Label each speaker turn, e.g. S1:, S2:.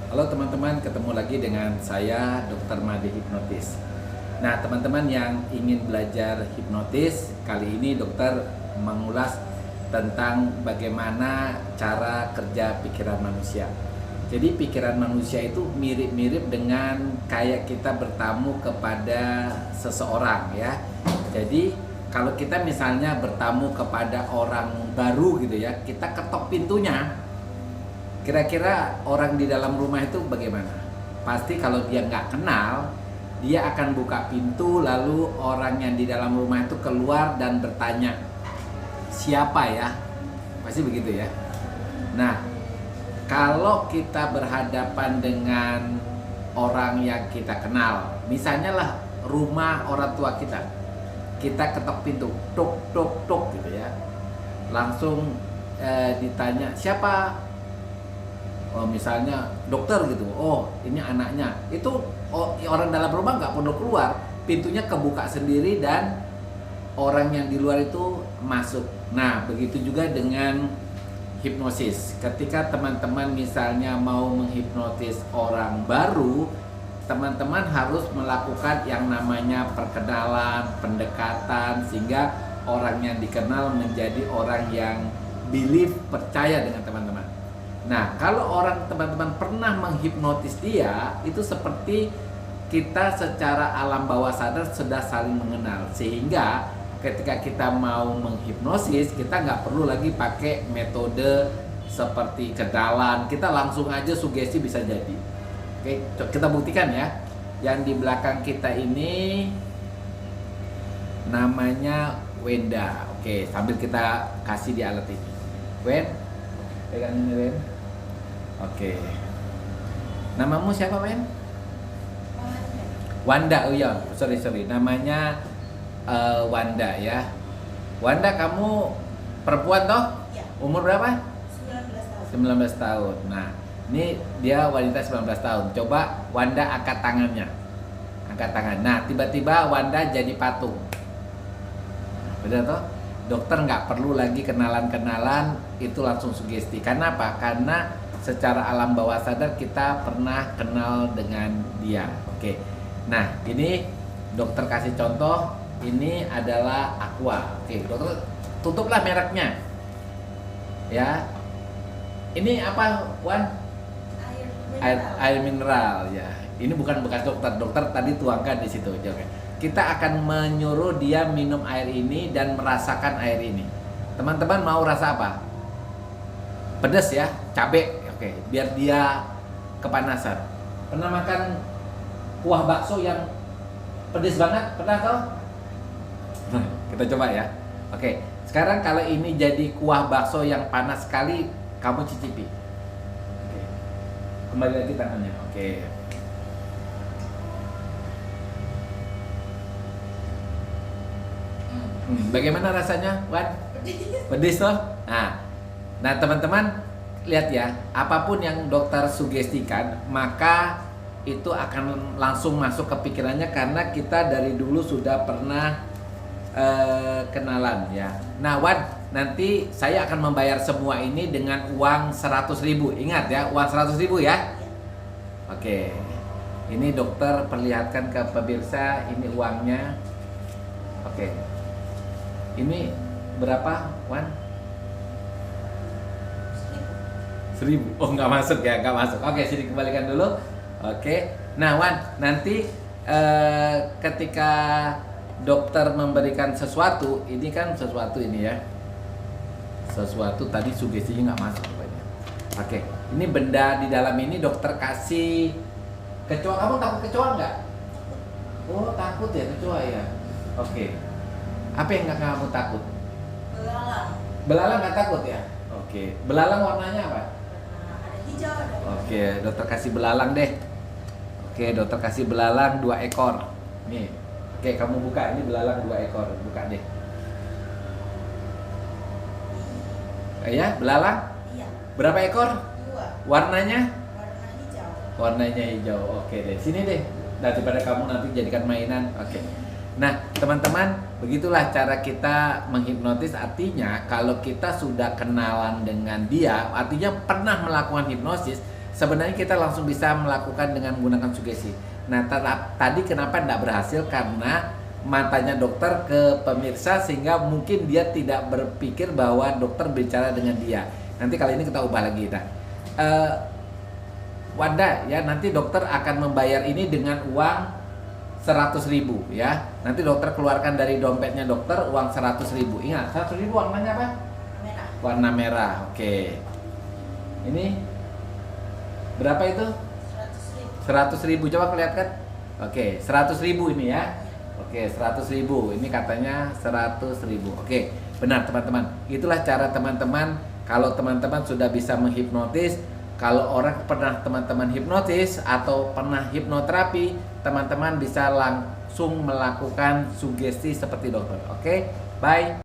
S1: Halo teman-teman, ketemu lagi dengan saya Dr. Made Hipnotis. Nah teman-teman yang ingin belajar hipnotis, kali ini dokter mengulas tentang bagaimana cara kerja pikiran manusia. Jadi pikiran manusia itu mirip-mirip dengan kayak kita bertamu kepada seseorang ya. Jadi kalau kita misalnya bertamu kepada orang baru gitu ya, kita ketok pintunya. Kira-kira orang di dalam rumah itu bagaimana? Pasti kalau dia nggak kenal, dia akan buka pintu lalu orang yang di dalam rumah itu keluar dan bertanya, siapa ya? Pasti begitu ya. Nah, kalau kita berhadapan dengan orang yang kita kenal, misalnya lah rumah orang tua kita ketok pintu, tok tok tok gitu ya. Langsung ditanya, siapa? Oh, misalnya dokter gitu, oh ini anaknya, itu orang dalam rumah nggak perlu keluar, pintunya kebuka sendiri dan orang yang di luar itu masuk. Nah begitu juga dengan hipnosis. Ketika teman-teman misalnya mau menghipnotis orang baru, teman-teman harus melakukan yang namanya perkenalan, pendekatan, sehingga orang yang dikenal menjadi orang yang believe, percaya dengan teman-teman. Nah, kalau orang teman-teman pernah menghipnotis dia, itu seperti kita secara alam bawah sadar sudah saling mengenal. Sehingga ketika kita mau menghipnosis, kita nggak perlu lagi pakai metode seperti kenalan. Kita langsung aja sugesti bisa jadi. Oke, kita buktikan ya. Yang di belakang kita ini namanya Wenda. Oke, sambil kita kasih di alat ini. Wen, pegang ini Wen. Oke. Namamu siapa, Men? Wanda. Oh iya, sorry. Namanya Wanda ya. Wanda, kamu perempuan toh?
S2: Ya.
S1: Umur berapa?
S2: 19 tahun.
S1: 19 tahun. Nah, ini dia wanita 19 tahun. Coba Wanda angkat tangannya. Angkat tangan. Nah, tiba-tiba Wanda jadi patung. Benar toh? Dokter nggak perlu lagi kenalan-kenalan, itu langsung sugesti. Karena apa? Karena secara alam bawah sadar kita pernah kenal dengan dia. Oke. Nah, ini dokter kasih contoh. Ini adalah Aqua. Oke, dokter tutuplah mereknya. Ya. Ini apa, Wan? Air mineral ya. Ini bukan bekas dokter. Dokter tadi tuangkan di situ. Oke. Kita akan menyuruh dia minum air ini dan merasakan air ini. Teman-teman mau rasa apa? Pedas ya, cabai. Oke, biar dia kepanasan. Pernah makan kuah bakso yang pedas banget? Pernah kau? Nah, kita coba ya. Oke, sekarang kalau ini jadi kuah bakso yang panas sekali, kamu cicipi. Oke. Kembali lagi tangannya. Oke. Bagaimana rasanya, Wan? Pedas toh? Nah teman-teman lihat ya, apapun yang dokter sugestikan, maka itu akan langsung masuk ke pikirannya karena kita dari dulu sudah pernah kenalan ya. Nah, Wan, nanti saya akan membayar semua ini dengan uang 100.000. Ingat ya, uang 100.000 ya. Oke. Ini dokter perlihatkan ke pemirsa, ini uangnya. Oke. Ini berapa, Wan? 1.000. Oh, nggak masuk ya, nggak masuk. Oke, sini kembalikan dulu. Oke. Nah, Wan, nanti ketika dokter memberikan sesuatu, ini kan sesuatu ini ya. Sesuatu tadi sugestinya nggak masuk rupanya. Oke. Ini benda di dalam ini dokter kasih kecoa. Kamu takut kecoa nggak? Oh, takut ya kecoa ya. Oke. Apa yang nggak kamu takut?
S2: Belalang.
S1: Belalang nggak takut ya? Oke. Belalang warnanya apa?
S2: Ada hijau, ada
S1: Oke, dokter kasih belalang deh. Oke, dokter kasih belalang 2 ekor. Nih. Oke, kamu buka. Ini belalang 2 ekor. Buka deh. Ya, belalang?
S2: Iya.
S1: Berapa ekor?
S2: 2.
S1: Warnanya?
S2: Warna hijau.
S1: Warnanya hijau. Oke deh. Sini deh. Daripada kamu nanti jadikan mainan. Oke. Nah, teman-teman, begitulah cara kita menghipnotis. Artinya, kalau kita sudah kenalan dengan dia, artinya pernah melakukan hipnosis, sebenarnya kita langsung bisa melakukan dengan menggunakan sugesti. Nah, tadi kenapa tidak berhasil? Karena matanya dokter ke pemirsa sehingga mungkin dia tidak berpikir bahwa dokter bicara dengan dia. Nanti kali ini kita ubah lagi. Nah, Wanda ya, nanti dokter akan membayar ini dengan uang 100.000 ya. Nanti dokter keluarkan dari dompetnya dokter uang 100.000. Ingat, 100.000 warnanya apa?
S2: Merah.
S1: Warna merah. Oke. Ini berapa itu?
S2: 100.000.
S1: 100.000. Coba kelihatan. Oke, 100.000 ini ya. Oke, 100.000. Ini katanya 100.000. Oke, benar teman-teman. Itulah cara teman-teman. Kalau teman-teman sudah bisa menghipnotis, kalau orang pernah teman-teman hipnotis atau pernah hipnoterapi, teman-teman bisa langsung melakukan sugesti seperti dokter. Oke, bye.